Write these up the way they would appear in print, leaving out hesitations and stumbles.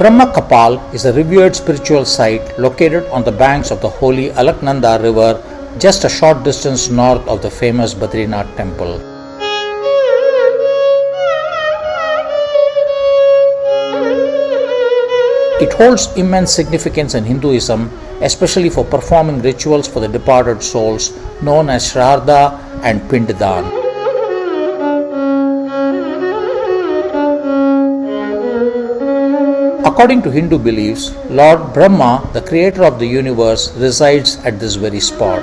Brahma Kapal is a revered spiritual site located on the banks of the holy Alaknanda River, just a short distance north of the famous Badrinath Temple. It holds immense significance in Hinduism, especially for performing rituals for the departed souls known as Shraddha and Pind Daan. According to Hindu beliefs, Lord Brahma, the creator of the universe, resides at this very spot.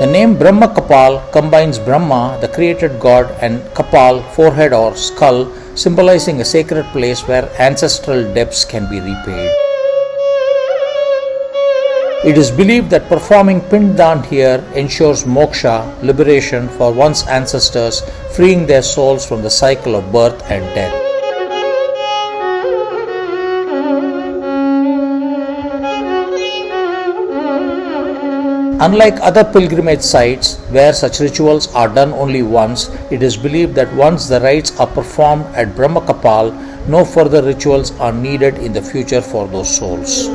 The name Brahma Kapal combines Brahma, the created god, and Kapal, forehead or skull, symbolizing a sacred place where ancestral debts can be repaid. It is believed that performing Pind Daan here ensures moksha, liberation for one's ancestors, freeing their souls from the cycle of birth and death. Unlike other pilgrimage sites where such rituals are done only once, it is believed that once the rites are performed at Brahma Kapal, no further rituals are needed in the future for those souls.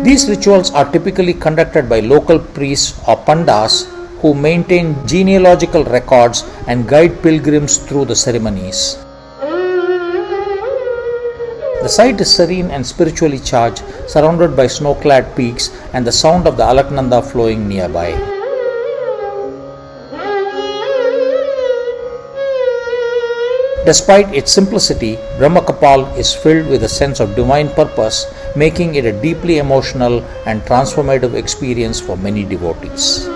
These rituals are typically conducted by local priests or pandas who maintain genealogical records and guide pilgrims through the ceremonies. The site is serene and spiritually charged, surrounded by snow-clad peaks and the sound of the Alaknanda flowing nearby. Despite its simplicity, Brahma Kapal is filled with a sense of divine purpose, making it a deeply emotional and transformative experience for many devotees.